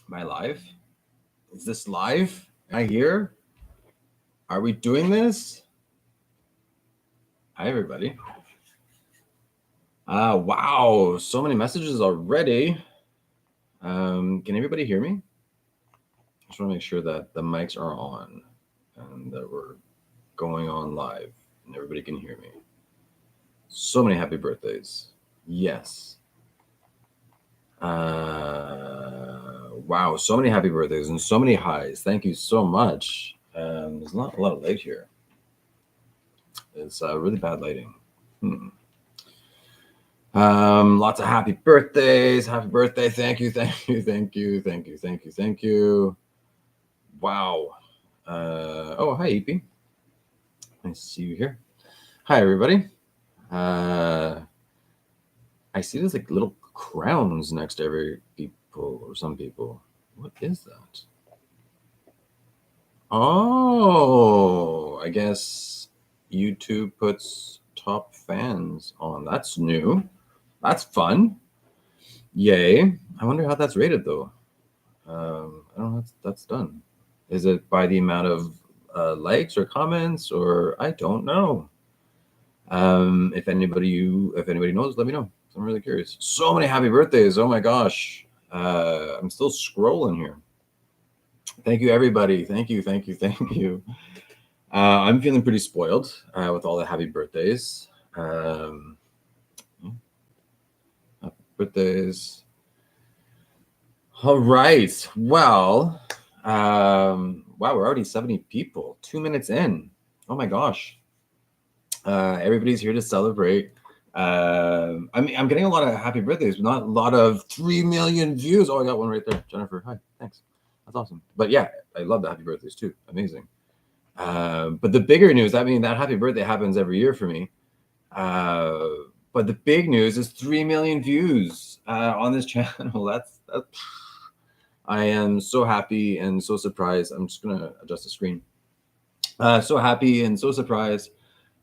Am I live? Is this live? Am I here? Are we doing this? Hi, everybody. Wow, so many messages already. Can everybody hear me? I just want to make sure that the mics are on and that we're going on live and everybody can hear me. So many happy birthdays. Yes. Wow, so many happy birthdays and so many highs. Thank you so much. There's not a lot of light here. It's really bad lighting. Lots of happy birthdays. Happy birthday. Thank you. Thank you. Thank you. Thank you. Thank you. Thank you. Wow. Oh, hi, EP. Nice to see you here. Hi, everybody. I see there's like little crowns next to every people or some people. What is that? Oh, I guess YouTube puts top fans on. That's new. That's fun. Yay. I wonder how that's rated though. I don't know. That's done. Is it by the amount of likes or comments, or I don't know. If anybody knows, let me know. I'm really curious. So many happy birthdays! Oh my gosh. I'm still scrolling here. Thank you, everybody. Thank you, thank you, thank you. I'm feeling pretty spoiled with all the happy birthdays. Happy birthdays. All right. Well, wow, we're already 70 people. 2 minutes in. Oh my gosh. Everybody's here to celebrate. I'm getting a lot of happy birthdays, but not a lot of 3 million views. Oh, I got one right there. Jennifer, hi. Thanks. That's awesome. But yeah, I love the happy birthdays too. Amazing. But the bigger news, I mean, that happy birthday happens every year for me. But the big news is 3 million views on this channel. That's I am so happy and so surprised. I'm just gonna adjust the screen. So happy and so surprised.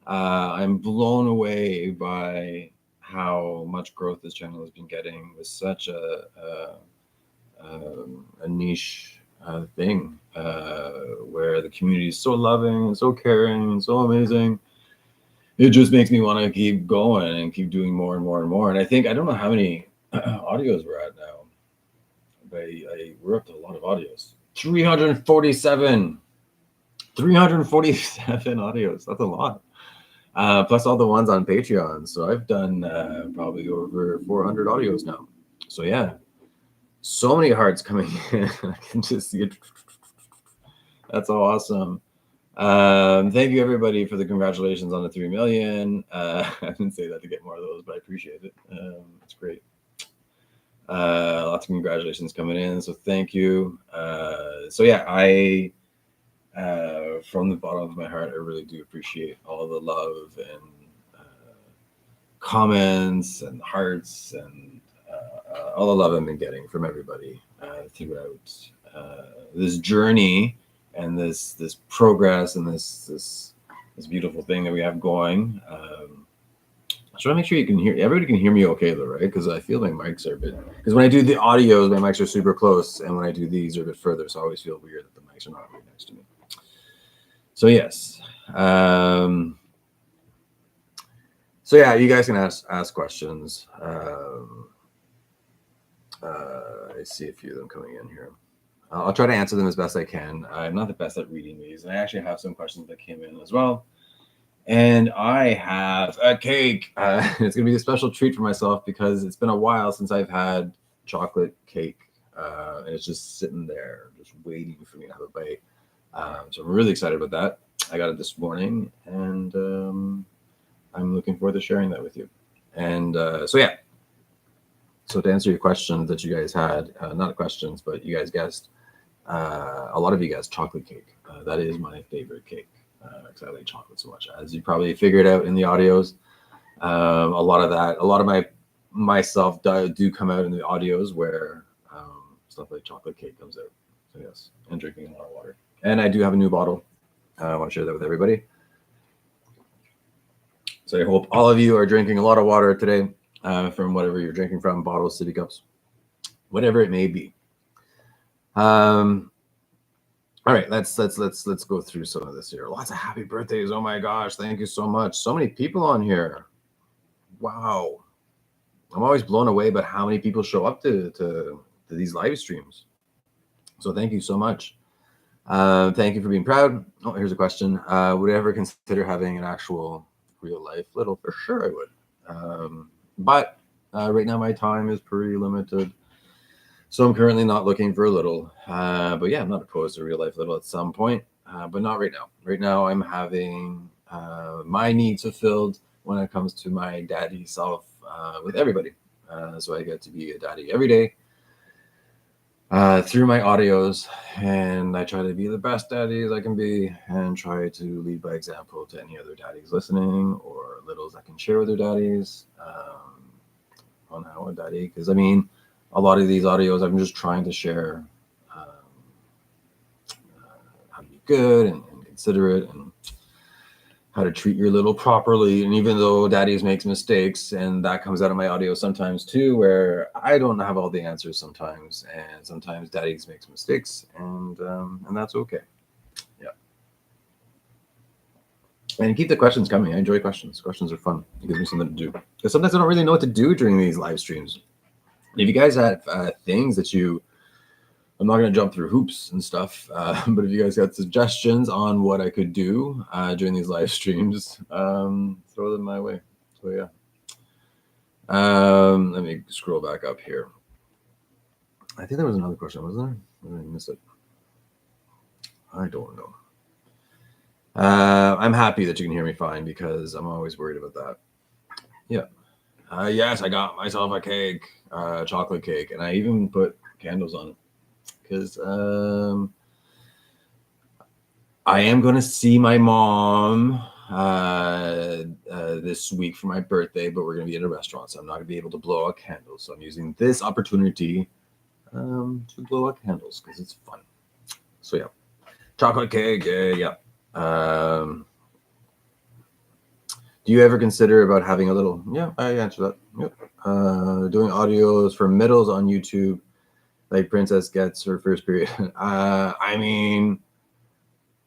I'm blown away by how much growth this channel has been getting with such a niche thing where the community is so loving and so caring and so amazing. It just makes me want to keep going and keep doing more and more and more. And I think I don't know how many audios we're at now, but we're up to a lot of audios. 347 audios. That's a lot. Plus all the ones on Patreon. So I've done probably over 400 audios now. So yeah, so many hearts coming in. I can just see it. That's so awesome. Thank you everybody for the congratulations on the 3 million. I didn't say that to get more of those, but I appreciate it. It's great. Lots of congratulations coming in. So thank you. So yeah, from the bottom of my heart, I really do appreciate all the love and comments and hearts and all the love I've been getting from everybody throughout this journey and this progress and this beautiful thing that we have going. I just want to make sure you can hear. Everybody can hear me okay though, right? Because I feel my mics are a bit. Because when I do the audios, my mics are super close, and when I do these, they're a bit further. So I always feel weird that the mics are not right next to me. So yes. So yeah, you guys can ask questions. I see a few of them coming in here. I'll try to answer them as best I can. I'm not the best at reading these, and I actually have some questions that came in as well. And I have a cake. It's gonna be a special treat for myself because it's been a while since I've had chocolate cake, and it's just sitting there, just waiting for me to have a bite. So I'm really excited about that. I got it this morning, and I'm looking forward to sharing that with you. And so yeah. So to answer your questions that you guys had, not questions, but you guys guessed, a lot of you guys, chocolate cake. That is my favorite cake because I like chocolate so much. As you probably figured out in the audios, a lot of myself do come out in the audios where stuff like chocolate cake comes out. So yes, and drinking a lot of water. And I do have a new bottle. I want to share that with everybody. So I hope all of you are drinking a lot of water today from whatever you're drinking from, bottles, sippy cups, whatever it may be. All right, let's go through some of this here. Lots of happy birthdays. Oh my gosh, thank you so much. So many people on here. Wow. I'm always blown away about how many people show up to these live streams. So thank you so much. Thank you for being proud. Oh, here's a question. Would I ever consider having an actual real life little? For sure I would. But right now my time is pretty limited. So I'm currently not looking for a little. But yeah, I'm not opposed to real life little at some point. But not right now. Right now I'm having my needs fulfilled when it comes to my daddy self with everybody. So I get to be a daddy every day. Through my audios, and I try to be the best daddy as I can be and try to lead by example to any other daddies listening or littles that can share with their daddies on how a daddy, because I mean a lot of these audios I'm just trying to share how to be good and considerate and how to treat your little properly. And even though daddies makes mistakes, and that comes out of my audio sometimes too, where I don't have all the answers sometimes, and sometimes daddies makes mistakes, and that's okay. Yeah. And keep the questions coming. I enjoy questions. Questions are fun. It gives me something to do. Because sometimes I don't really know what to do during these live streams. If you guys have things that you, I'm not going to jump through hoops and stuff, but if you guys got suggestions on what I could do during these live streams, throw them my way. So yeah. Let me scroll back up here. I think there was another question, wasn't there? Or did I miss it? I don't know. I'm happy that you can hear me fine because I'm always worried about that. Yeah. Yes, I got myself a cake, chocolate cake, and I even put candles on it because I am going to see my mom this week for my birthday, but we're going to be at a restaurant, so I'm not going to be able to blow out candles. So I'm using this opportunity to blow out candles because it's fun. So yeah, chocolate cake, yeah. Do you ever consider about having a little? Yeah, I answer that. Yep. Doing audios for middles on YouTube, like Princess gets her first period. I mean,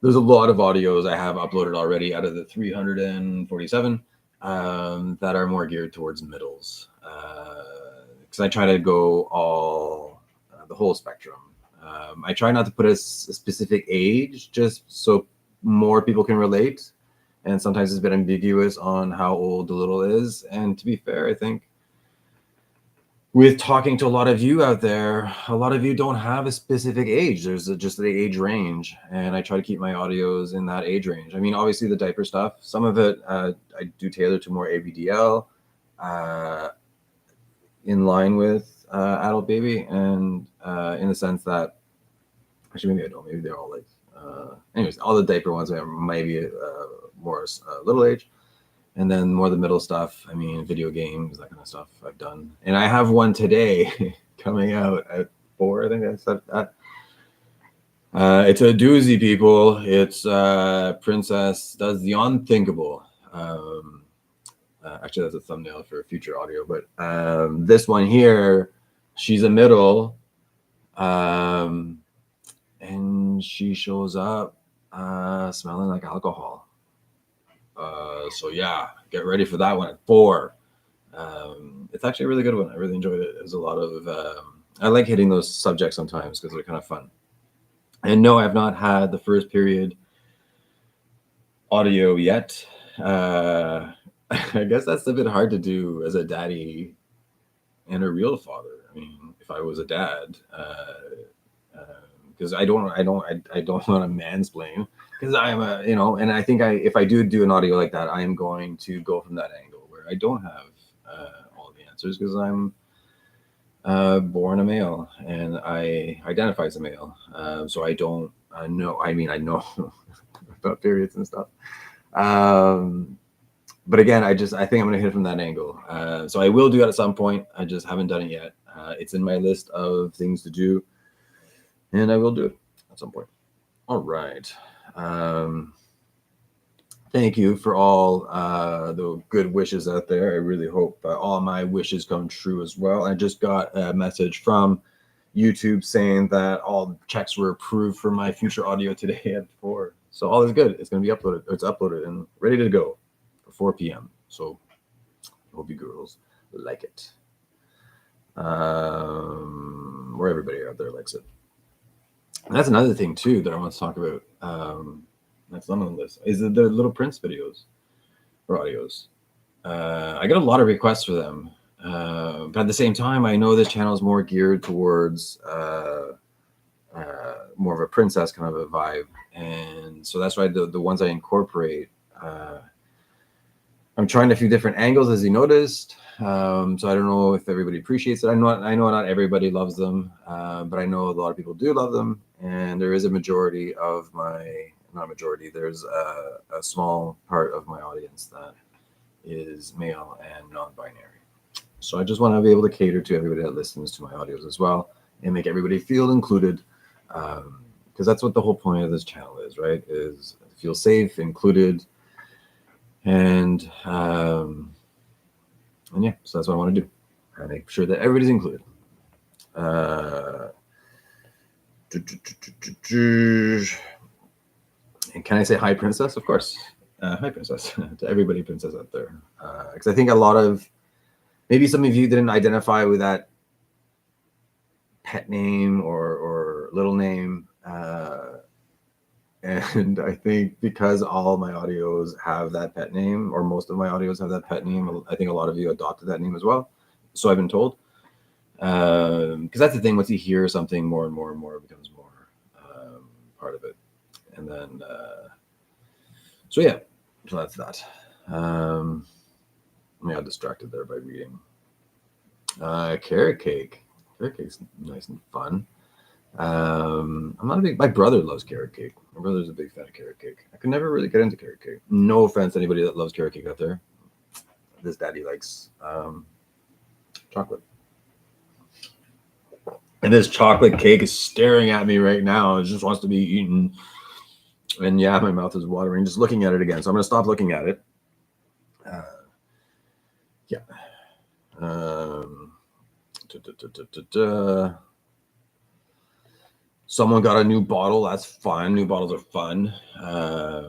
there's a lot of audios I have uploaded already out of the 347 that are more geared towards middles. Because I try to go all the whole spectrum. I try not to put a specific age, just so more people can relate. And sometimes it's a bit ambiguous on how old the little is. And to be fair, I think with talking to a lot of you out there, a lot of you don't have a specific age. There's just the age range, and I try to keep my audios in that age range. I mean, obviously the diaper stuff, some of it I do tailor to more ABDL, in line with adult baby, and in the sense that actually maybe I don't. Maybe they're all like, anyways, all the diaper ones might be more little age. And then more the middle stuff. I mean, video games, that kind of stuff I've done. And I have one today coming out at 4, I think I said that. It's a doozy, people. It's Princess Does the Unthinkable. Actually, that's a thumbnail for a future audio. But this one here, she's a middle. And she shows up smelling like alcohol. So yeah, get ready for that one at 4. It's actually a really good one. I really enjoyed it. There's a lot of I like hitting those subjects sometimes because they're kind of fun. And no, I've not had the first period audio yet. I guess that's a bit hard to do as a daddy and a real father. I mean, if I was a dad, because I don't want to mansplain. Because I'm a, and I think if I do an audio like that, I am going to go from that angle where I don't have all the answers because I'm born a male and I identify as a male. So I don't know. I mean, I know about periods and stuff. But again, I think I'm going to hit it from that angle. So I will do it at some point. I just haven't done it yet. It's in my list of things to do, and I will do it at some point. All right. Thank you for all the good wishes out there. I really hope all my wishes come true as well. I just got a message from YouTube saying that all checks were approved for my future audio today at 4. So all is good. It's going to be uploaded. It's uploaded and ready to go for 4 p.m. So I hope you girls like it. Where everybody out there likes it. And that's another thing too that I want to talk about. That's not on the list. Is the Little Prince videos or audios? I get a lot of requests for them, but at the same time, I know this channel is more geared towards more of a princess kind of a vibe, and so that's why the ones I incorporate, I'm trying a few different angles, as you noticed. So I don't know if everybody appreciates it. I know not everybody loves them, but I know a lot of people do love them, and there is a majority of not majority. There's a small part of my audience that is male and non-binary. So I just want to be able to cater to everybody that listens to my audios as well, and make everybody feel included, because that's what the whole point of this channel is, right? Is feel safe, included, and yeah, so that's what I want to do. I make sure that everybody's included. And can I say hi, princess? Of course. Hi, princess, to everybody, princess out there. Because I think a lot of, maybe some of you didn't identify with that pet name or little name. And I think because all my audios have that pet name, or most of my audios have that pet name, I think a lot of you adopted that name as well. So I've been told. Because that's the thing, once you hear something more and more and more, it becomes more part of it. And then, so yeah, so that's that. I got distracted there by reading. Carrot cake. Carrot cake's nice and fun. I'm not a big, my brother loves carrot cake. My brother's a big fan of carrot cake. I could never really get into carrot cake. No offense to anybody that loves carrot cake out there. This daddy likes chocolate. And this chocolate cake is staring at me right now. It just wants to be eaten. And yeah, my mouth is watering just looking at it again. So I'm going to stop looking at it. Yeah. Someone got a new bottle. That's fun. New bottles are fun. I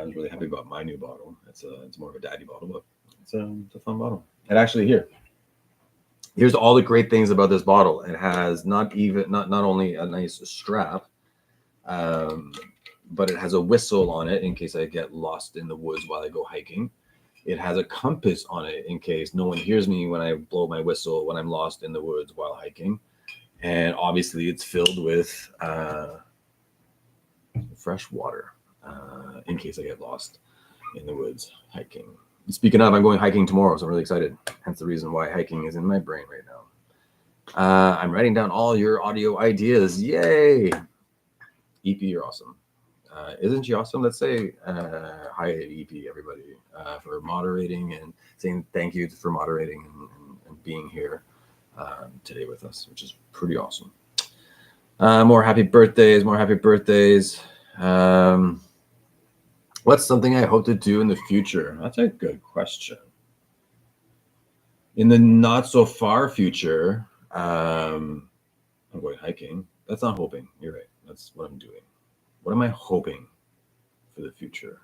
was really happy about my new bottle. It's more of a daddy bottle, but it's a fun bottle. And actually, here's all the great things about this bottle. It has not only a nice strap, but it has a whistle on it in case I get lost in the woods while I go hiking. It has a compass on it in case no one hears me when I blow my whistle when I'm lost in the woods while hiking. And obviously it's filled with fresh water in case I get lost in the woods hiking. Speaking of, I'm going hiking tomorrow, so I'm really excited. Hence the reason why hiking is in my brain right now. I'm writing down all your audio ideas. Yay! EP, you're awesome. Isn't she awesome? Let's say hi EP, everybody, for moderating and saying thank you for moderating and being here today with us, which is pretty awesome. More happy birthdays. What's something I hope to do in the future? That's a good question. In the not so far future, I'm going hiking. That's not hoping. You're right. That's what I'm doing. What am I hoping for the future?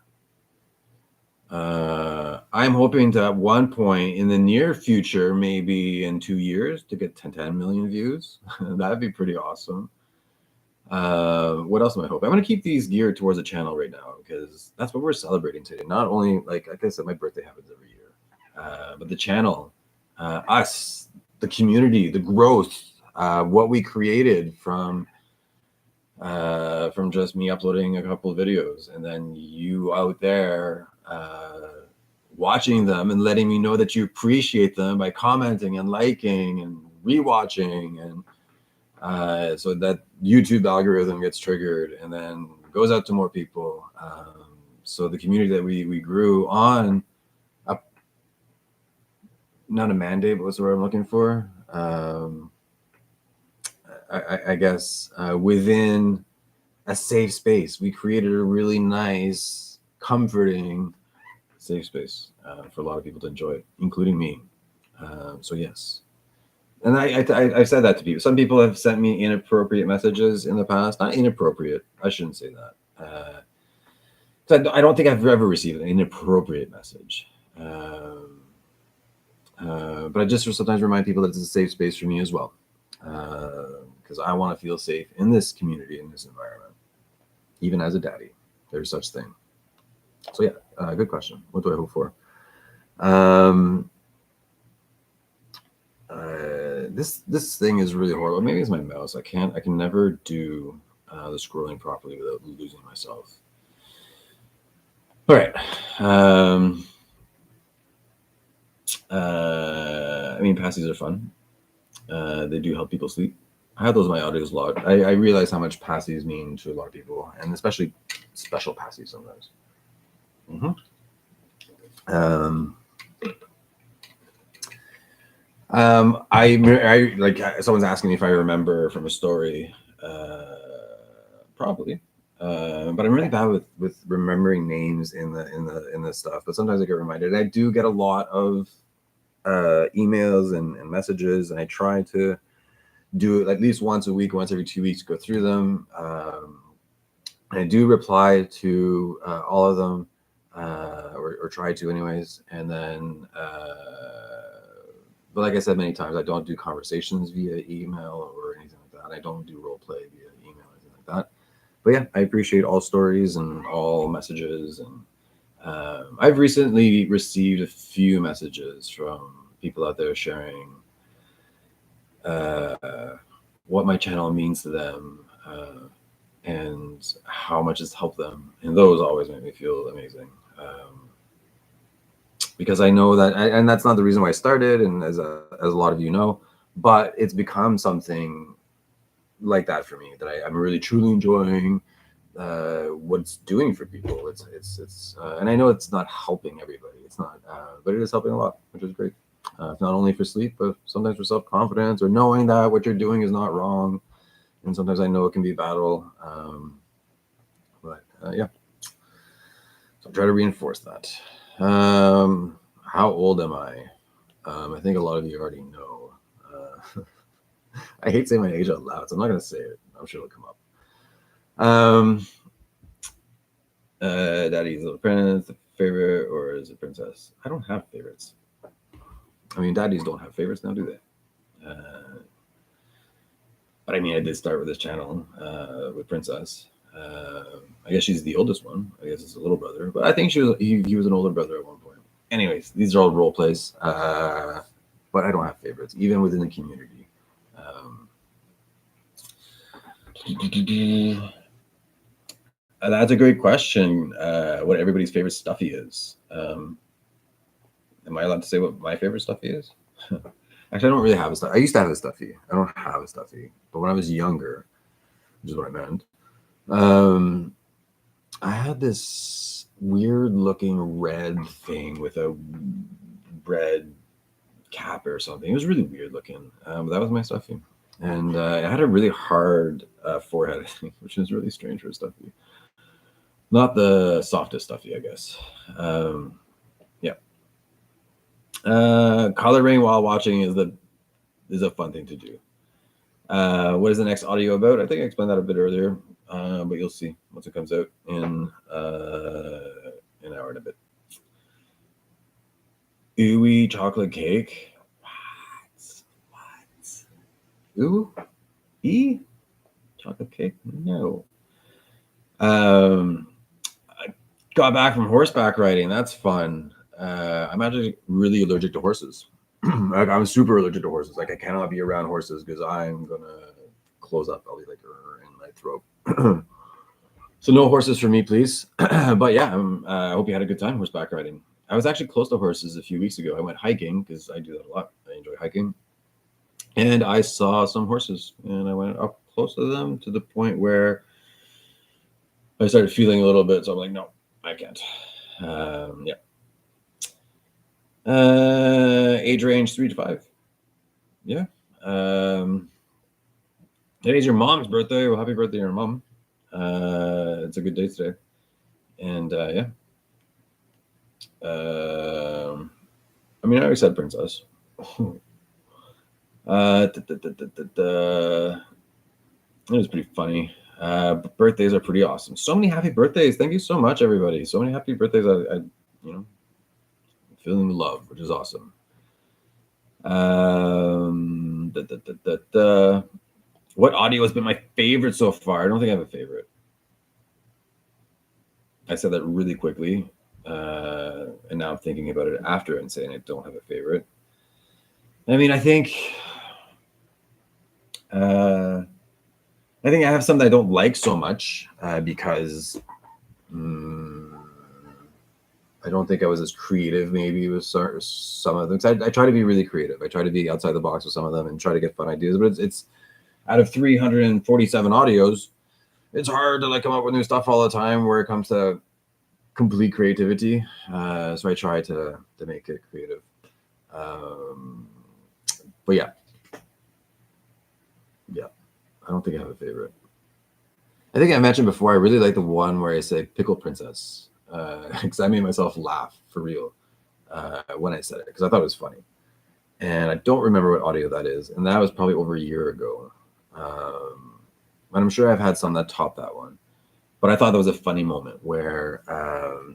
I'm hoping to at one point in the near future, maybe in 2 years, to get 10 million views. That'd be pretty awesome. What else am I hoping? I'm going to keep these geared towards the channel right now because that's what we're celebrating today. Not only, like I said, my birthday happens every year, but the channel, us, the community, the growth, what we created from just me uploading a couple of videos and then you out there watching them and letting me know that you appreciate them by commenting and liking and rewatching, and so that YouTube algorithm gets triggered and then goes out to more people. So the community that we grew on, not a mandate, but what's the word I'm looking for? I guess within a safe space, we created a really nice, comforting, safe space for a lot of people to enjoy it, including me. So yes, And I've said that to people. Some people have sent me inappropriate messages in the past. Not inappropriate. I shouldn't say that. So I don't think I've ever received an inappropriate message. But I just sometimes remind people that it's a safe space for me as well. Because I want to feel safe in this community, in this environment. Even as a daddy, there's such thing. So yeah, good question. What do I hope for? This thing is really horrible. Maybe it's my mouse. I can never do the scrolling properly without losing myself. All right. I mean, passies are fun. They do help people sleep. I have those in my audios logged. I realize how much passies mean to a lot of people, and especially special passies sometimes. I like someone's asking me if I remember from a story. Probably, but I'm really bad with remembering names in the stuff. But sometimes I get reminded. I do get a lot of emails and messages, and I try to do it at least once a week, once every 2 weeks, go through them. And I do reply to all of them, or try to anyways. And then, but like I said many times, I don't do conversations via email or anything like that. I don't do role play via email or anything like that. But yeah, I appreciate all stories and all messages. And I've recently received a few messages from people out there sharing what my channel means to them, and how much it's helped them. And those always make me feel amazing. Because I know that, and that's not the reason why I started, and as a lot of you know, but it's become something like that for me that I'm really truly enjoying what it's doing for people. It's and I know it's not helping everybody. It's not, but it is helping a lot, which is great. Not only for sleep, but sometimes for self-confidence, or knowing that what you're doing is not wrong. And sometimes I know it can be a battle, but yeah. So I try to reinforce that. How old am I? I think a lot of you already know. I hate saying my age out loud, so I'm not going to say it. I'm sure it'll come up. Daddy's Little Prince, the favorite, or is it Princess? I don't have favorites. I mean, daddies don't have favorites now, do they? But I mean, I did start with this channel with Princess. I guess she's the oldest one. I guess it's a little brother, but I think he was an older brother at one point. Anyways, these are all role plays, but I don't have favorites, even within the community. That's a great question. What everybody's favorite stuffy is. Am I allowed to say what my favorite stuffy is? Actually, I don't really have a stuffy. I used to have a stuffy. I don't have a stuffy. But when I was younger, which is what I meant, I had this weird looking red thing with a red cap or something. It was really weird looking. But that was my stuffy. And it had a really hard forehead, I think, which is really strange for a stuffy. Not the softest stuffy, I guess. Yeah. Coloring while watching is a fun thing to do. What is the next audio about? I think I explained that a bit earlier, but you'll see once it comes out in an hour and a bit. Ooey chocolate cake. What? Ooh? E? Chocolate cake? No. I got back from horseback riding. That's fun. I'm actually really allergic to horses. Like, I'm super allergic to horses. Like, I cannot be around horses because I'm gonna close up. I'll be like in my throat. So no horses for me, please. But yeah, I hope you had a good time horseback riding. I was actually close to horses a few weeks ago. I went hiking because I do that a lot. I enjoy hiking, and I saw some horses, and I went up close to them to the point where I started feeling a little bit. So I'm like, no, I can't. Yeah. Age range 3 to 5. Yeah. Today's your mom's birthday. Well, happy birthday, your mom. It's a good day today. And yeah. I mean, I already said princess. It was pretty funny. Birthdays are pretty awesome. So many happy birthdays. Thank you so much, everybody. So many happy birthdays. Feeling the love, which is awesome. What audio has been my favorite so far? I don't think I have a favorite. I said that really quickly, and now I'm thinking about it after and saying I don't have a favorite. I mean, I think I have some that I don't like so much because I don't think I was as creative maybe with some of them. I try to be really creative. I try to be outside the box with some of them and try to get fun ideas. But it's out of 347 audios, it's hard to like come up with new stuff all the time where it comes to complete creativity. So I try to make it creative. But yeah, I don't think I have a favorite. I think I mentioned before I really like the one where I say "pickle princess" because I made myself laugh for real when I said it because I thought it was funny, and I don't remember what audio that is, and that was probably over a year ago. And I'm sure I've had some that top that one, but I thought that was a funny moment where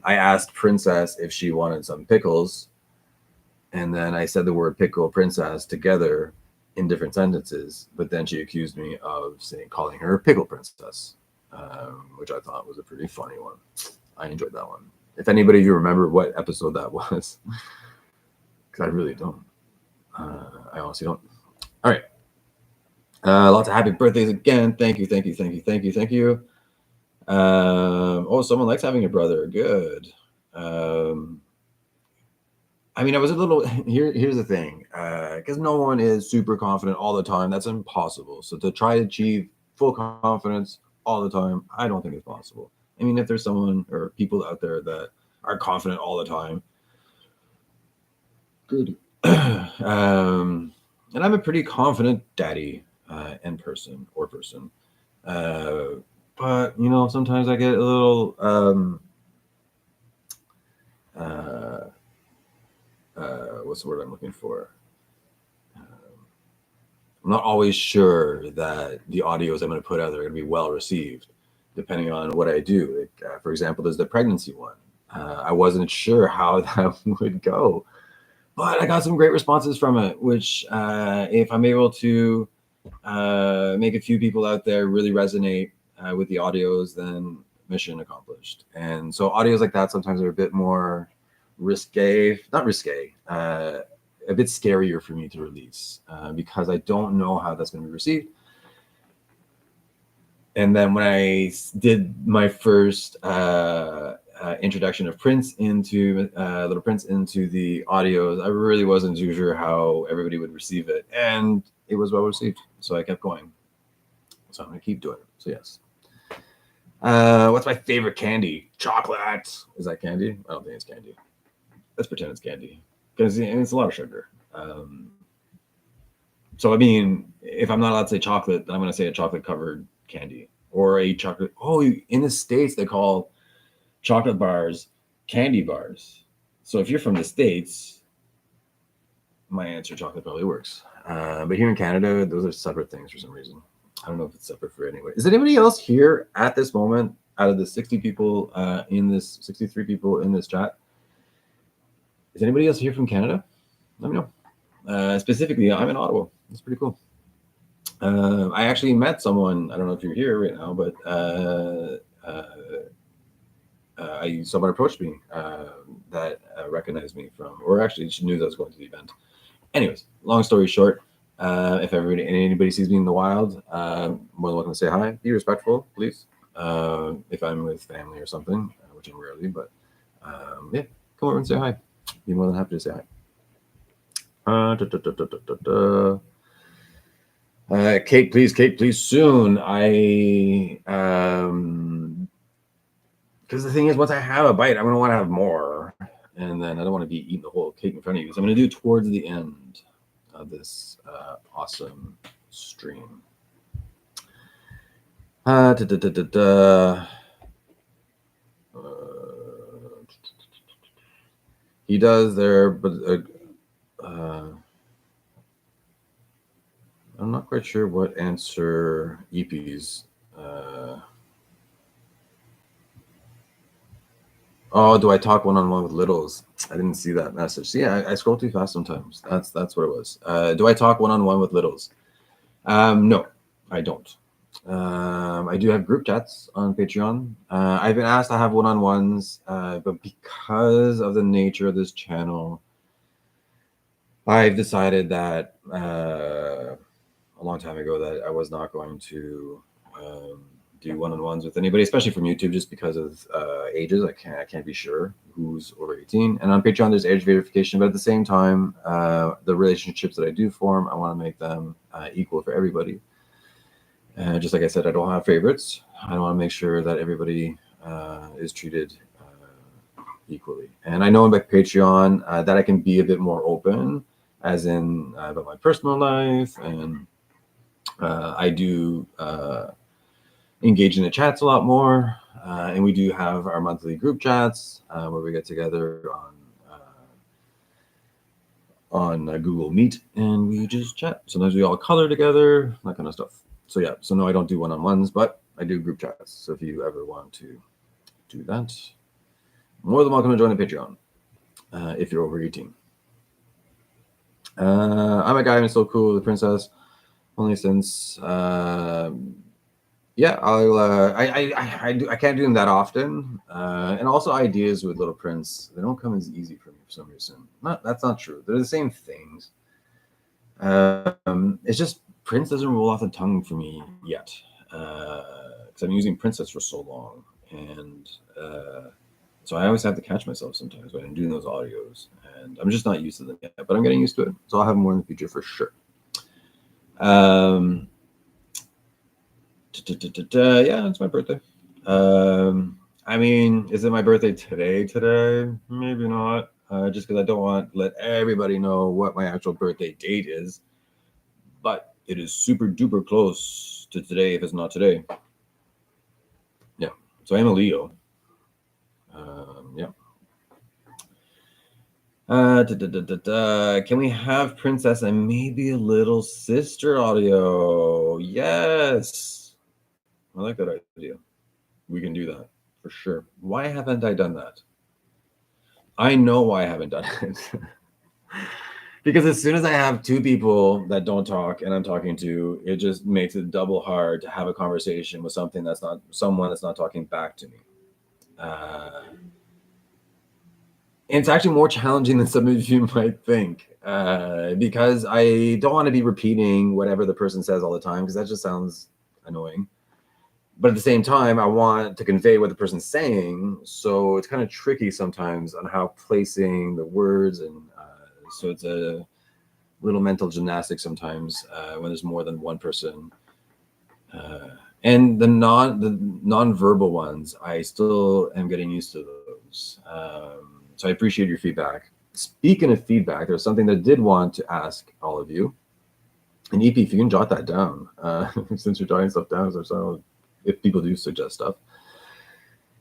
I asked Princess if she wanted some pickles, and then I said the word "pickle princess" together in different sentences, but then she accused me of calling her "pickle princess," which I thought was a pretty funny one. I enjoyed that one. If anybody of you remember what episode that was, because I really don't. I honestly don't. All right. Lots of happy birthdays again. Thank you, thank you, thank you, thank you, thank you. Oh, someone likes having a brother. Good. I mean, I was a little. Here's the thing, because no one is super confident all the time. That's impossible. So to try to achieve full confidence all the time, I don't think it's possible. I mean, if there's someone or people out there that are confident all the time, good. And I'm a pretty confident daddy and person. But sometimes I get a little what's the word I'm looking for? I'm not always sure that the audios I'm going to put out there are going to be well received, depending on what I do. Like, for example, there's the pregnancy one. I wasn't sure how that would go, but I got some great responses from it. Which, if I'm able to make a few people out there really resonate with the audios, then mission accomplished. And so audios like that sometimes are a bit more not risque, a bit scarier for me to release because I don't know how that's going to be received. And then when I did my first introduction of Prince into Little Prince into the audios, I really wasn't too sure how everybody would receive it, and it was well received. So I kept going. So I'm gonna keep doing it. So yes. What's my favorite candy? Chocolate. Is that candy? I don't think it's candy. Let's pretend it's candy because it's a lot of sugar. So I mean, if I'm not allowed to say chocolate, then I'm going to say a chocolate covered candy or a chocolate. Oh, in the States they call chocolate bars candy bars. So if you're from the States, my answer chocolate probably works. But here in Canada, those are separate things for some reason. I don't know if it's separate for anyway. Is anybody else here at this moment out of the 60 people in this 63 people in this chat? Is anybody else here from Canada? Let me know. Specifically, I'm in Ottawa. It's pretty cool. I actually met someone. I don't know if you're here right now, but someone approached me that recognized me from, or actually she knew that I was going to the event. Anyways, long story short, if anybody sees me in the wild, more than welcome to say hi. Be respectful, please. If I'm with family or something, which I'm rarely, but yeah, come over and say hi. Be more than happy to say hi. Kate, please, soon. Because the thing is, once I have a bite, I'm gonna want to have more, and then I don't want to be eating the whole cake in front of you. So I'm gonna do it towards the end of this awesome stream. He does there, but I'm not quite sure what answer EP's. Oh, do I talk one-on-one with littles? I didn't see that message. See, I scroll too fast sometimes. That's what it was. Do I talk one-on-one with littles? No, I don't. I do have group chats on Patreon. I've been asked to have one-on-ones, but because of the nature of this channel, I've decided that a long time ago that I was not going to do one-on-ones with anybody, especially from YouTube, just because of ages. I can't be sure who's over 18. And on Patreon, there's age verification, but at the same time, the relationships that I do form, I want to make them equal for everybody. Just like I said, I don't have favorites. I want to make sure that everybody is treated equally. And I know in my Patreon that I can be a bit more open, as in about my personal life, and I do engage in the chats a lot more. And we do have our monthly group chats where we get together on Google Meet and we just chat. Sometimes we all color together, that kind of stuff. So yeah, so no, I don't do one-on-ones, but I do group chats. So if you ever want to do that, more than welcome to join the Patreon if you're over 18. I'm a guy who's so cool with the princess, only since yeah, I can't do them that often, and also ideas with Little Prince, they don't come as easy for me for some reason. That's not true. They're the same things. It's just Prince doesn't roll off the tongue for me yet, because I'm using Princess for so long, and so I always have to catch myself sometimes when I'm doing those audios, and I'm just not used to them yet. But I'm getting used to it, so I'll have more in the future for sure. Yeah, it's my birthday. I mean, is it my birthday today? Today, maybe not. Just because I don't want to let everybody know what my actual birthday date is. But it is super duper close to today if it's not today. Yeah. So I am a Leo. Yeah. Can we have Princess and maybe a little sister audio? Yes. I like that idea. We can do that for sure. Why haven't I done that? I know why I haven't done it. Because as soon as I have two people that don't talk and I'm talking to, it just makes it double hard to have a conversation with someone that's not talking back to me. And it's actually more challenging than some of you might think, because I don't want to be repeating whatever the person says all the time, because that just sounds annoying. But at the same time, I want to convey what the person's saying, so it's kind of tricky sometimes on how placing the words, and so it's a little mental gymnastics sometimes when there's more than one person. And the non-verbal ones, I still am getting used to those. So I appreciate your feedback. Speaking of feedback, there's something that I did want to ask all of you. And EP, if you can jot that down, since you're jotting stuff down, so if people do suggest stuff,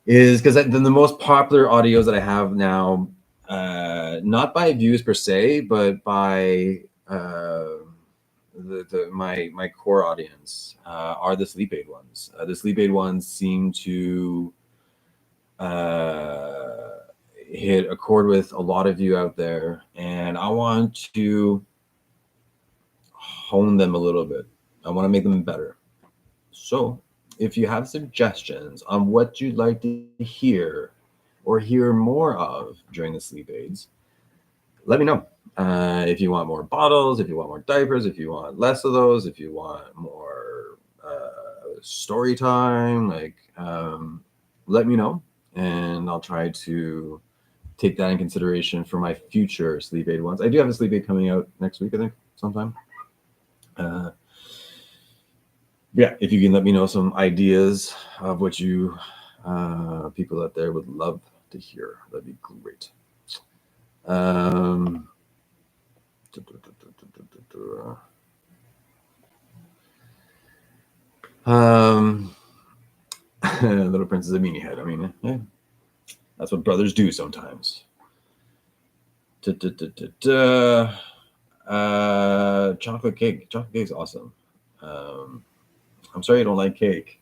is because the most popular audios that I have now, not by views per se, but by my core audience are the sleep aid ones. The sleep aid ones seem to hit a chord with a lot of you out there, and I want to hone them a little bit. I want to make them better. So if you have suggestions on what you'd like to hear or hear more of during the sleep aids, let me know. If you want more bottles, if you want more diapers, if you want less of those, if you want more story time, let me know, and I'll try to take that in consideration for my future sleep aid ones. I do have a sleep aid coming out next week, I think, sometime. Yeah, if you can let me know some ideas of what you people out there would love to hear, that'd be great. Little Prince is a meanie head. I mean, yeah, that's what brothers do sometimes. Chocolate cake. Chocolate cake's awesome. I'm sorry you don't like cake.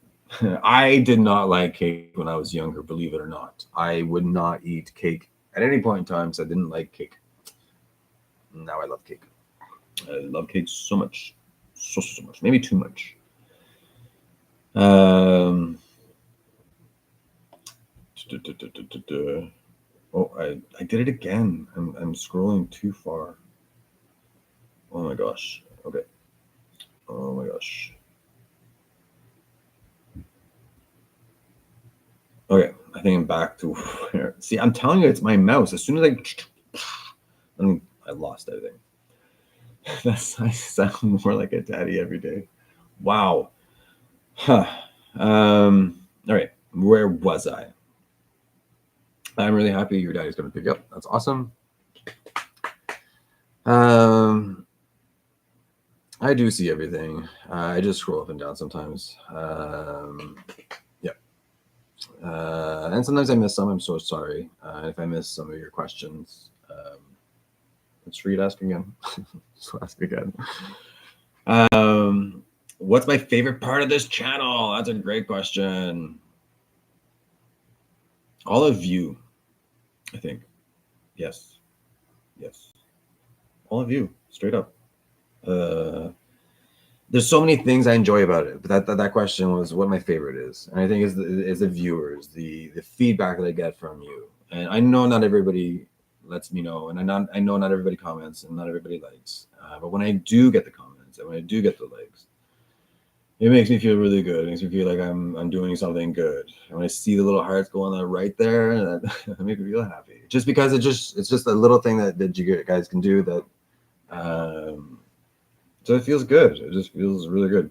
I did not like cake when I was younger, believe it or not. I would not eat cake at any point in time because I didn't like cake. Now I love cake. I love cake so much. So much. Maybe too much. Oh, I did it again. I'm scrolling too far. Oh my gosh. Okay. Oh my gosh. Okay, I think I'm back to where. See, I'm telling you, it's my mouse. As soon as I lost everything. I sound more like a daddy every day. Wow. Huh. All right. Where was I? I'm really happy your daddy's going to pick you up. That's awesome. I do see everything. I just scroll up and down sometimes. Yeah. And sometimes I miss some. I'm so sorry. If I miss some of your questions, let's read ask again. So ask again. What's my favorite part of this channel? That's a great question. All of you, I think. Yes. Yes. All of you, straight up. There's so many things I enjoy about it, but that question was what my favorite is, and I think is the viewers, the feedback that I get from you, and I know not everybody lets me know, and I know not everybody comments and not everybody likes, but when I do get the comments and when I do get the likes, it makes me feel really good. It makes me feel like I'm doing something good. And when I see the little hearts go on the right there, that makes me feel happy. Just because it's just a little thing that you guys can do that. So it feels good. It just feels really good.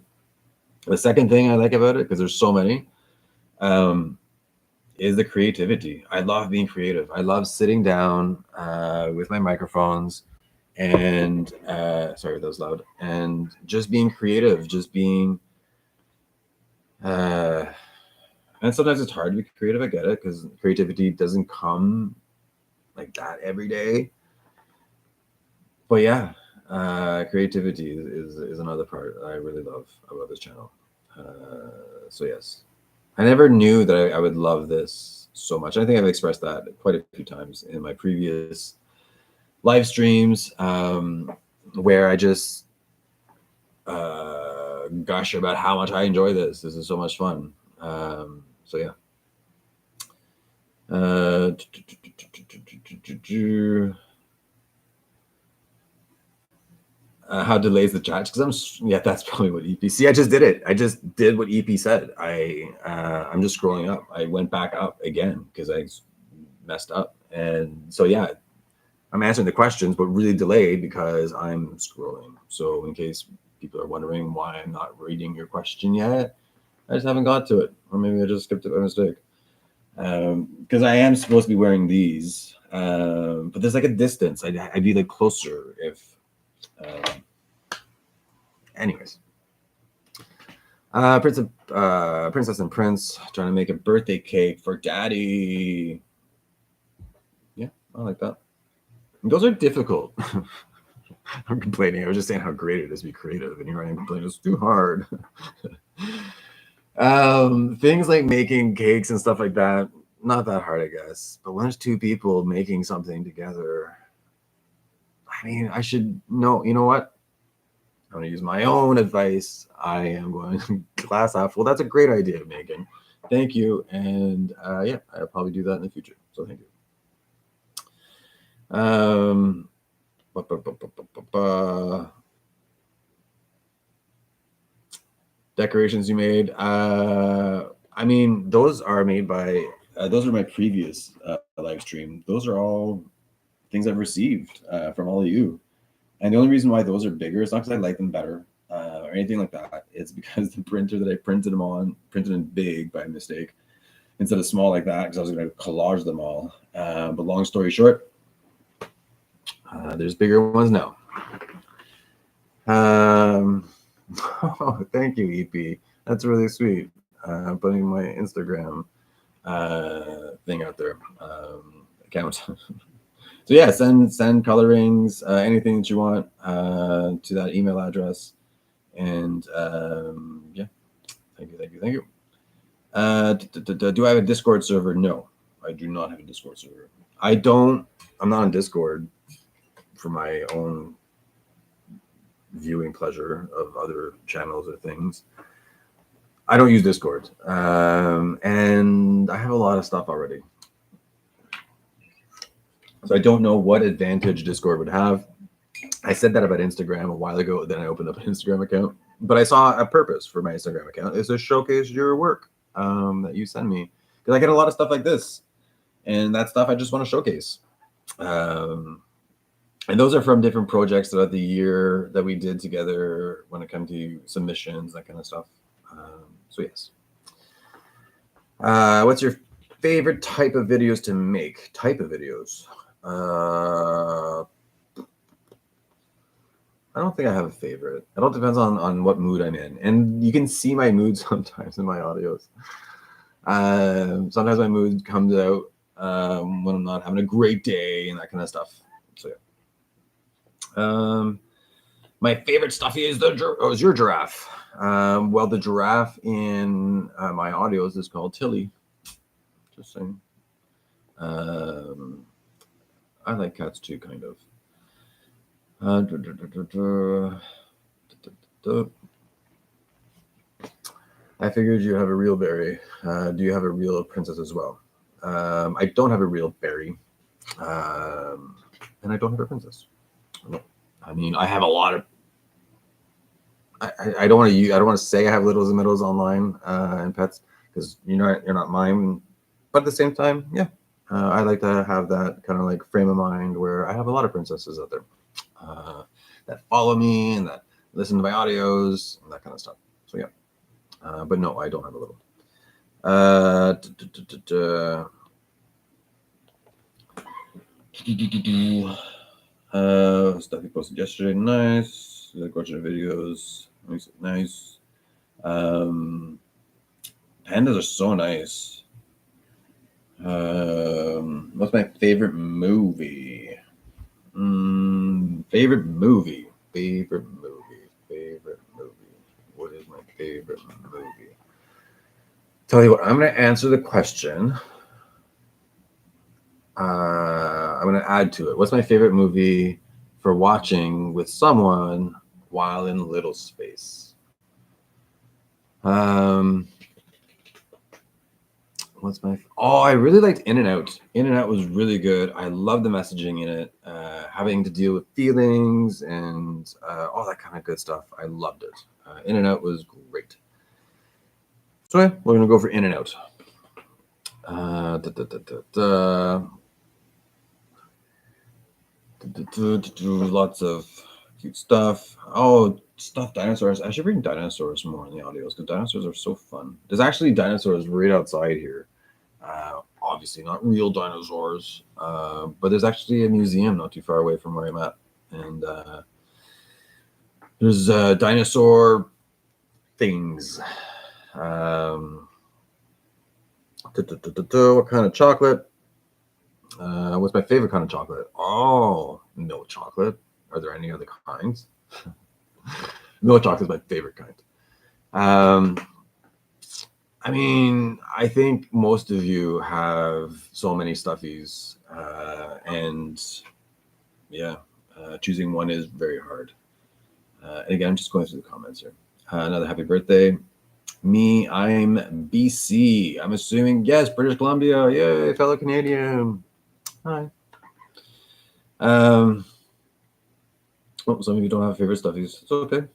The second thing I like about it, because there's so many, is the creativity. I love being creative. I love sitting down with my microphones and sorry, that was loud. And just being creative, just being. And sometimes it's hard to be creative. I get it because creativity doesn't come like that every day. But yeah, creativity is another part I really love about this channel. So yes, I never knew that I would love this so much. I think I've expressed that quite a few times in my previous live streams, where I just gush about how much I enjoy this. This is so much fun. So yeah. How delays the chat? Because yeah, that's probably what EP. See, I just did it. I just did what EP said. I'm just scrolling up. I went back up again because I messed up, and so yeah, I'm answering the questions, but really delayed because I'm scrolling. So in case people are wondering why I'm not reading your question yet, I just haven't got to it, or maybe I just skipped it by mistake. Because I am supposed to be wearing these, but there's like a distance. I'd be like closer if. Anyways, Princess and Prince trying to make a birthday cake for Daddy. Yeah, I like that. And those are difficult. I'm complaining. I was just saying how great it is to be creative, and here I am complaining it's too hard. Things like making cakes and stuff like that, not that hard, I guess. But when there's two people making something together, I mean, I should know. You know what? I'm going to use my own advice. I am going glass half full. That's a great idea, Megan. Thank you. And yeah, I'll probably do that in the future. So thank you. Decorations you made. I mean, those are made by, those are my previous live stream. Those are all things I've received from all of you. And the only reason why those are bigger is not because I like them better or anything like that. It's because the printer that I printed them on printed in big by mistake instead of small like that because I was going to collage them all. But long story short, there's bigger ones now. Oh, thank you, EP. That's really sweet. Putting my Instagram thing out there, account. So yeah, send colorings, anything that you want to that email address. And yeah, thank you. Do I have a Discord server? No, I do not have a Discord server. I'm not on Discord for my own viewing pleasure of other channels or things. I don't use Discord, and I have a lot of stuff already. So I don't know what advantage Discord would have. I said that about Instagram a while ago. Then I opened up an Instagram account, but I saw a purpose for my Instagram account is to showcase your work that you send me, because I get a lot of stuff like this, and that stuff I just want to showcase. And those are from different projects throughout the year that we did together when it comes to submissions, that kind of stuff. So yes. What's your favorite type of videos to make? Type of videos. I don't think I have a favorite. It all depends on what mood I'm in. And you can see my mood sometimes in my audios. Sometimes my mood comes out when I'm not having a great day and that kind of stuff. So yeah. My favorite stuff is your giraffe. Well, the giraffe in my audios is called Tilly. Just saying. I like cats too, kind of. I figured you have a real berry. Do you have a real princess as well? I don't have a real berry, and I don't have a princess. I mean, I have a lot of. I don't want to use. I don't want to say I have littles and middles online and pets, because you're not mine. But at the same time, yeah, I like to have that kind of like frame of mind where I have a lot of princesses out there that follow me and that listen to my audios and that kind of stuff. So yeah. But no, I don't have a little. Stuff you posted yesterday, nice. Watch your videos, nice. Pandas are so nice. What's my favorite movie? Favorite movie. What is my favorite movie? Tell you what, I'm going to answer the question. I'm going to add to it. What's my favorite movie for watching with someone while in little space? I really liked In-N-Out. In-N-Out was really good. I love the messaging in it, having to deal with feelings and all that kind of good stuff. I loved it. In-N-Out was great. So yeah, we're gonna go for In-N-Out. Lots of cute stuff. Oh, stuffed dinosaurs. I should bring dinosaurs more in the audios because dinosaurs are so fun. There's actually dinosaurs right outside here. Obviously not real dinosaurs, but there's actually a museum not too far away from where I'm at, and there's dinosaur things. What kind of chocolate? What's my favorite kind of chocolate? Oh, milk chocolate. Are there any other kinds? Milk chocolate is my favorite kind. I mean, I think most of you have so many stuffies, and yeah, choosing one is very hard. And again, I'm just going through the comments here. Another happy birthday. Me, I'm BC. I'm assuming, yes, British Columbia. Yay, fellow Canadian. Hi. Some of you don't have favorite stuffies. It's okay.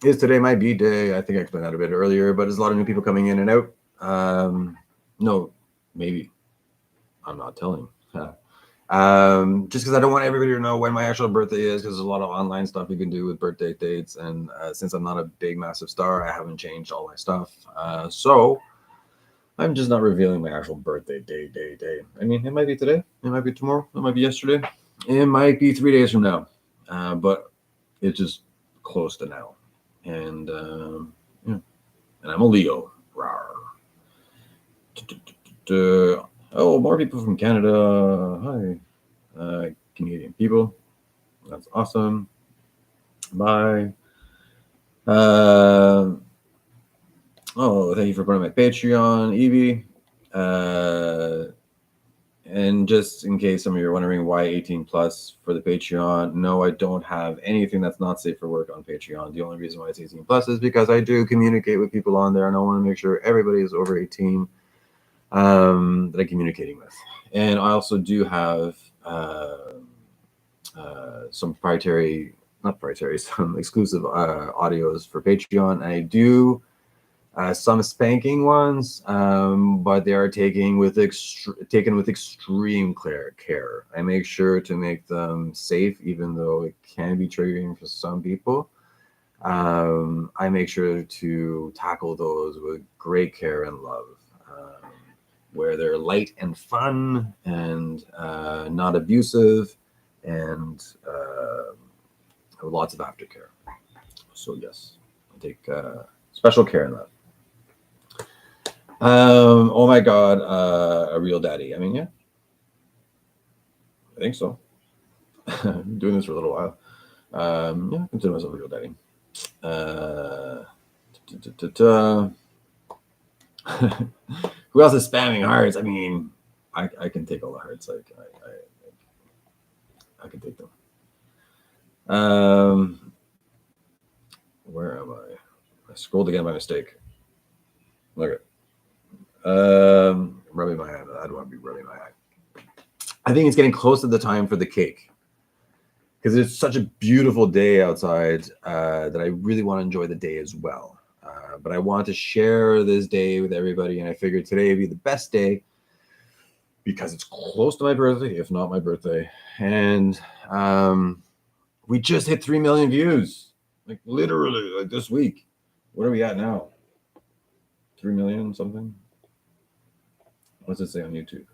Is today my B-day? I think I explained that a bit earlier, but there's a lot of new people coming in and out. No, maybe. I'm not telling. Just because I don't want everybody to know when my actual birthday is, because there's a lot of online stuff you can do with birthday dates. And since I'm not a big, massive star, I haven't changed all my stuff. So I'm just not revealing my actual birthday day. I mean, it might be today. It might be tomorrow. It might be yesterday. It might be 3 days from now. But it's just close to now. And yeah. And I'm a Leo. Rawr. Oh, more people from Canada. Hi, Canadian people. That's awesome. Bye. Oh, thank you for putting my Patreon, Evie. And just in case some of you are wondering why 18 plus for the Patreon, no, I don't have anything that's not safe for work on Patreon. The only reason why it's 18 plus is because I do communicate with people on there, and I want to make sure everybody is over 18 that I'm communicating with. And I also do have some some exclusive audios for Patreon. I do some spanking ones, but they are taken with extreme care. I make sure to make them safe, even though it can be triggering for some people. I make sure to tackle those with great care and love, where they're light and fun and not abusive, and lots of aftercare. So yes, I take special care in that. Oh my God, a real daddy. I mean, yeah, I think so. I've been doing this for a little while. Yeah, I consider myself a real daddy. Who else is spamming hearts? I mean, I can take all the hearts. Like I can take them. Where am I? I scrolled again by mistake. Look at. Rubbing my eye. I don't want to be rubbing my eye. I think it's getting close to the time for the cake, because it's such a beautiful day outside that I really want to enjoy the day as well. But I want to share this day with everybody, and I figured today would be the best day because it's close to my birthday, if not my birthday. And we just hit 3 million views, like literally, like this week. What are we at now? 3 million something? What's it say on YouTube?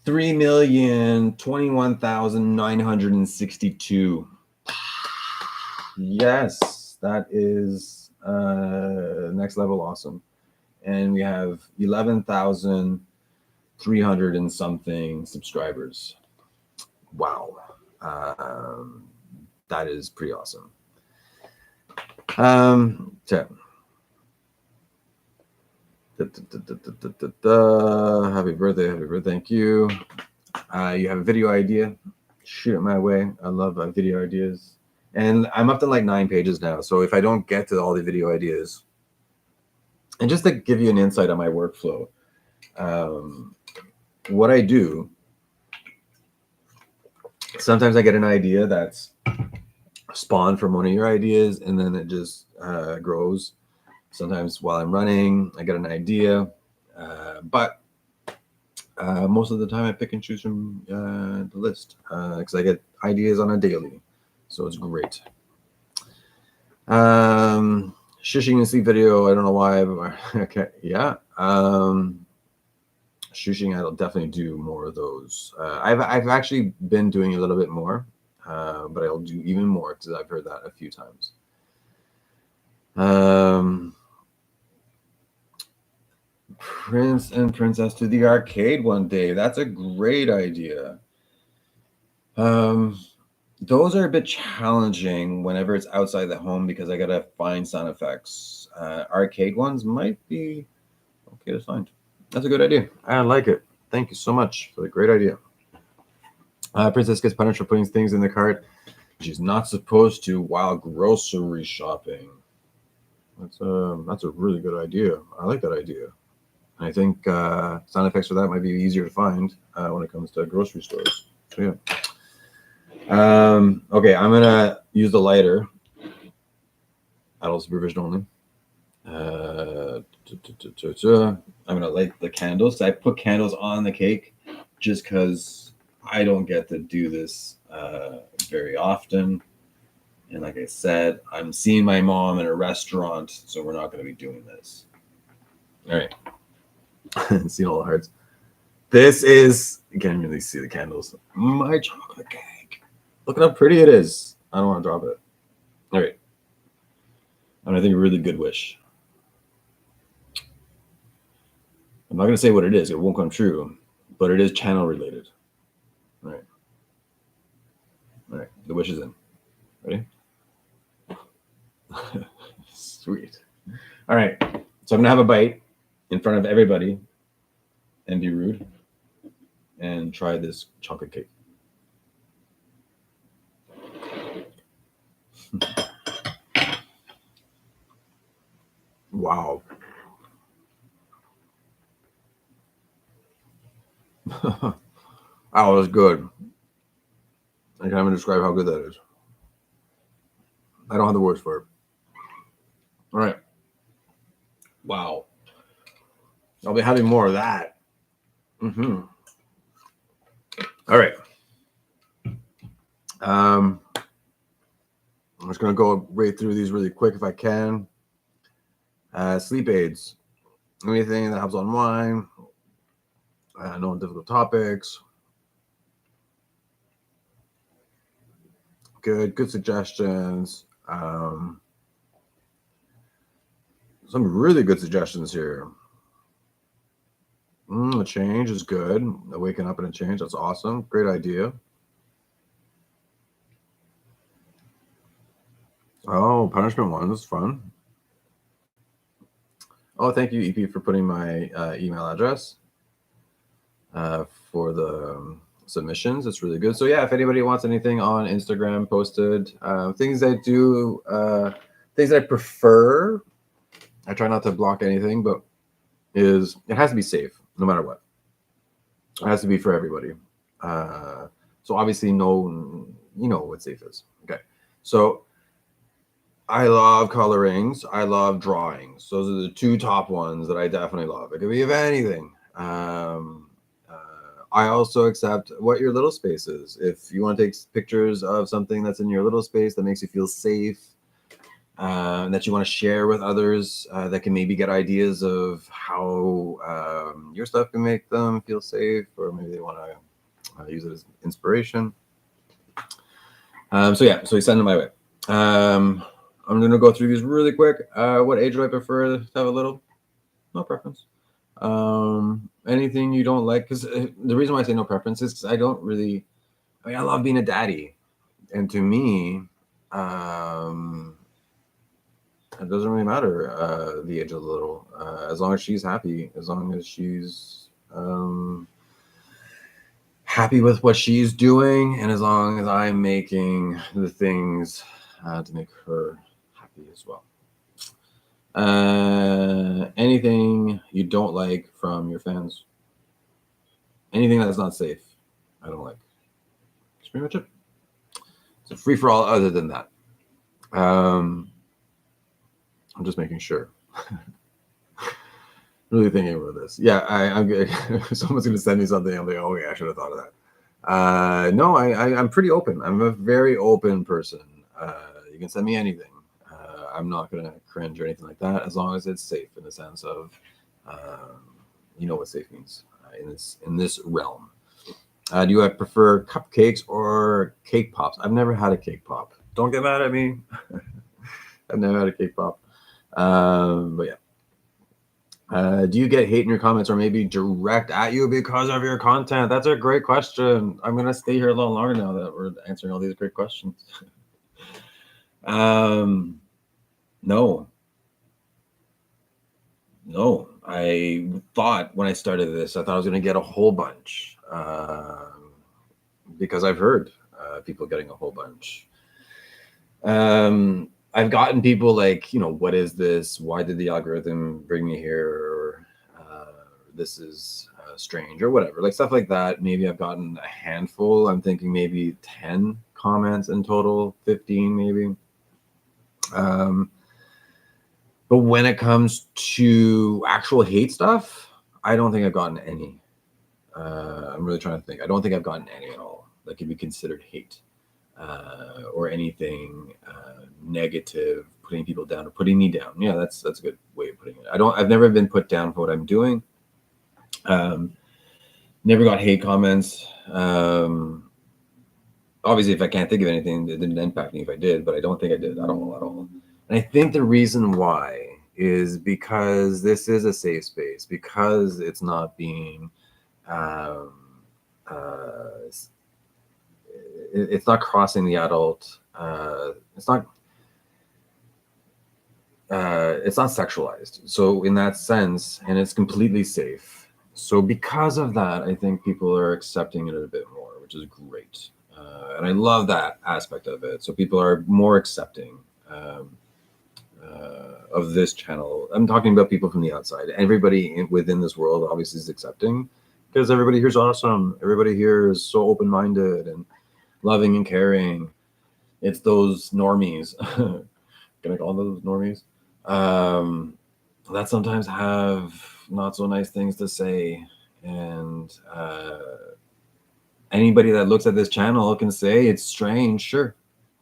3,021,962. Yes, that is next level awesome. And we have 11,300 and something subscribers. Wow. That is pretty awesome. Happy birthday, thank you. You have a video idea, shoot it my way. I love video ideas. And I'm up to like 9 pages now. So if I don't get to all the video ideas, and just to give you an insight on my workflow, what I do, sometimes I get an idea that's spawned from one of your ideas, and then it just grows. Sometimes while I'm running, I get an idea, but most of the time I pick and choose from the list because I get ideas on a daily, so it's great. Shushing and sleep video, I don't know why, but okay, yeah. Shushing, I'll definitely do more of those. I've actually been doing a little bit more, but I'll do even more because I've heard that a few times. Prince and Princess to the arcade one day. That's a great idea. Those are a bit challenging whenever it's outside the home because I gotta find sound effects. Arcade ones might be okay to find. That's a good idea. I like it. Thank you so much for the great idea. Princess gets punished for putting things in the cart she's not supposed to while grocery shopping. That's a really good idea. I like that idea. I think sound effects for that might be easier to find when it comes to grocery stores. So yeah. Okay, I'm gonna use the lighter. Adult supervision only. I'm gonna light the candles. I put candles on the cake just because I don't get to do this very often. And like I said, I'm seeing my mom in a restaurant, so we're not going to be doing this. All right. See all the hearts. This is, you can't really see the candles. My chocolate cake. Look at how pretty it is. I don't want to drop it. All right. And I think a really good wish. I'm not going to say what it is. It won't come true, but it is channel related. All right. All right. The wish is in. Ready? Sweet. All right. So I'm going to have a bite in front of everybody and be rude and try this chocolate cake. Wow. That was good. I can't even describe how good that is. I don't have the words for it. All right. Wow. I'll be having more of that. Mm-hmm. All right. I'm just going to go right through these really quick if I can. Sleep aids. Anything that helps unwind. No difficult topics. Good suggestions. Some really good suggestions here. A change is good. Waking up and a change. That's awesome. Great idea. Oh, punishment one. That's fun. Oh, thank you, EP, for putting my email address for the submissions. It's really good. So yeah, if anybody wants anything on Instagram posted, things I do, things I prefer, I try not to block anything, but it has to be safe no matter what. It has to be for everybody. So obviously, you know what safe is. Okay. So I love colorings. I love drawings. Those are the two top ones that I definitely love. It could be of anything. I also accept what your little space is. If you want to take pictures of something that's in your little space that makes you feel safe, that you want to share with others, that can maybe get ideas of how your stuff can make them feel safe, or maybe they want to use it as inspiration. So you send them my way. I'm going to go through these really quick. What age do I prefer to have a little? No preference. Anything you don't like, because the reason why I say no preference is because I love being a daddy, and to me, it doesn't really matter the age of the little, as long as she's happy, as long as she's happy with what she's doing, and as long as I'm making the things to make her happy as well. Anything you don't like from your fans? Anything that's not safe, I don't like. That's pretty much it. It's a free for all. Other than that, I'm just making sure. Really thinking about this. Yeah, I'm good. Someone's gonna send me something. I'm like, oh yeah, I should have thought of that. No, I'm pretty open. I'm a very open person. You can send me anything. I'm not gonna cringe or anything like that, as long as it's safe in the sense of, you know what safe means in this realm. Do you prefer cupcakes or cake pops? I've never had a cake pop. Don't get mad at me. I've never had a cake pop. But yeah. Do you get hate in your comments or maybe direct at you because of your content? That's a great question. I'm going to stay here a little longer now that we're answering all these great questions. No. I thought when I started this, I thought I was going to get a whole bunch because I've heard people getting a whole bunch. I've gotten people like, what is this? Why did the algorithm bring me here? Or this is strange or whatever, like stuff like that. Maybe I've gotten a handful. I'm thinking maybe 10 comments in total, 15 maybe. But when it comes to actual hate stuff, I don't think I've gotten any. I'm really trying to think. I don't think I've gotten any at all that could be considered hate. Or anything negative, putting people down or putting me down. Yeah, that's a good way of putting it. I've never been put down for what I'm doing. Never got hate comments. Obviously, if I can't think of anything, it didn't impact me if I did, but I don't think I did at all. And I think the reason why is because this is a safe space, because it's not being it's not crossing the adult, it's not sexualized. So in that sense, and it's completely safe. So because of that, I think people are accepting it a bit more, which is great. And I love that aspect of it. So people are more accepting of this channel. I'm talking about people from the outside. Everybody within this world obviously is accepting, because everybody here is awesome. Everybody here is so open-minded and loving and caring. It's those normies. Can I call them those normies? That sometimes have not so nice things to say. And anybody that looks at this channel can say it's strange. Sure,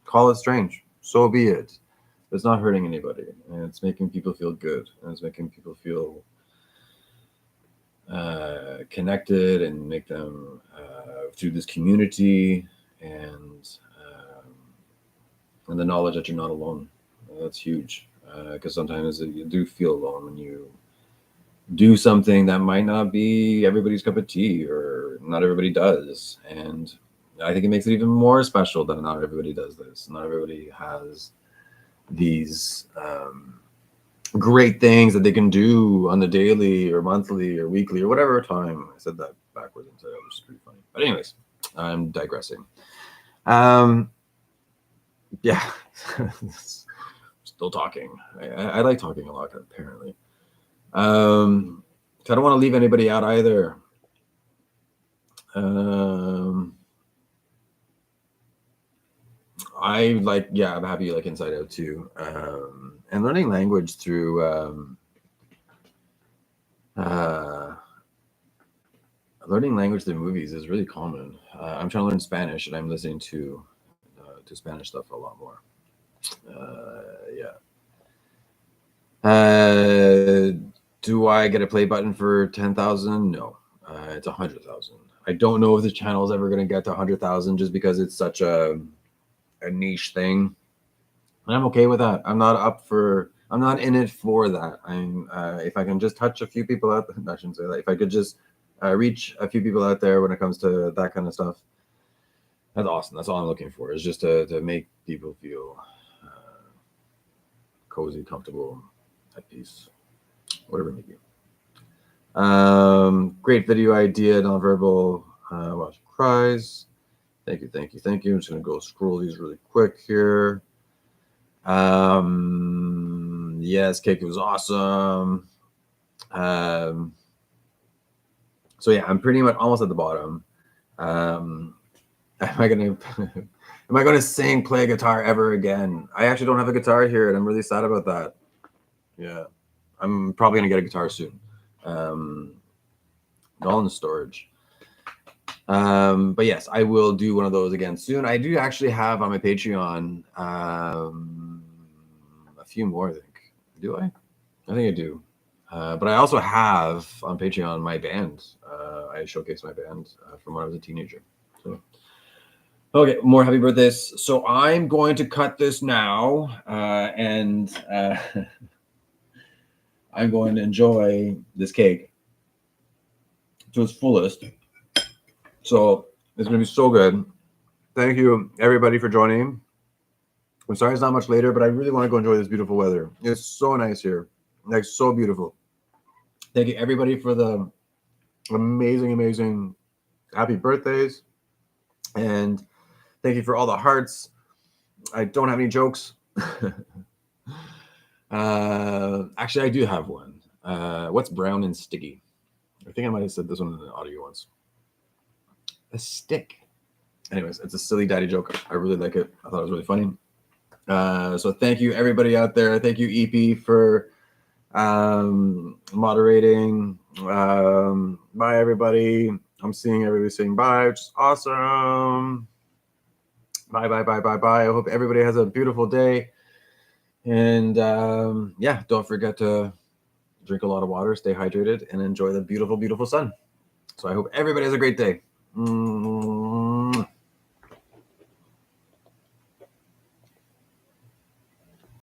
call it strange. So be it. It's not hurting anybody, and it's making people feel good, and it's making people feel connected, and make them through this community, and the knowledge that you're not alone. That's huge, because sometimes you do feel alone when you do something that might not be everybody's cup of tea, or not everybody does. And I think it makes it even more special that not everybody does this. Not everybody has these great things that they can do on the daily or monthly or weekly or whatever time. I said that backwards and said it was pretty funny. But anyways, I'm digressing. Yeah, still talking. I like talking a lot, apparently. I don't want to leave anybody out either. I like, yeah, I'm happy you like Inside Out too. And learning language through movies is really common. I'm trying to learn Spanish, and I'm listening to Spanish stuff a lot more. Yeah. Do I get a play button for 10,000? No, it's 100,000. I don't know if this channel is ever going to get to 100,000, just because it's such a niche thing. And I'm okay with that. I'm not in it for that. If I can just touch a few people out, I shouldn't say that. If I could just reach a few people out there when it comes to that kind of stuff, that's awesome. That's all I'm looking for, is just to make people feel cozy, comfortable, at peace, whatever it may be. Great video idea, nonverbal watch cries. Thank you. I'm just gonna go scroll these really quick here. Yes, cake was awesome. So yeah, I'm pretty much almost at the bottom. Am I gonna play guitar ever again? I actually don't have a guitar here, and I'm really sad about that. Yeah, I'm probably gonna get a guitar soon. All in storage. But yes, I will do one of those again soon. I do actually have on my Patreon a few more, I think. Do I? I think I do. But I also have on Patreon my band. I showcase my band from when I was a teenager. So, okay, more happy birthdays. So I'm going to cut this now, and I'm going to enjoy this cake to its fullest. So it's going to be so good. Thank you, everybody, for joining. I'm sorry it's not much later, but I really want to go enjoy this beautiful weather. It's so nice here. Like, so beautiful. Thank you, everybody, for the amazing happy birthdays. And thank you for all the hearts. I don't have any jokes. Actually, I do have one. What's brown and sticky? I think I might have said this one in the audio once. A stick. Anyways, it's a silly daddy joke. I really like it. I thought it was really funny. So thank you, everybody out there. Thank you, EP, for moderating. Bye, everybody. I'm seeing everybody saying bye, which is awesome. Bye. I hope everybody has a beautiful day. And yeah, don't forget to drink a lot of water, stay hydrated, and enjoy the beautiful sun. So I hope everybody has a great day.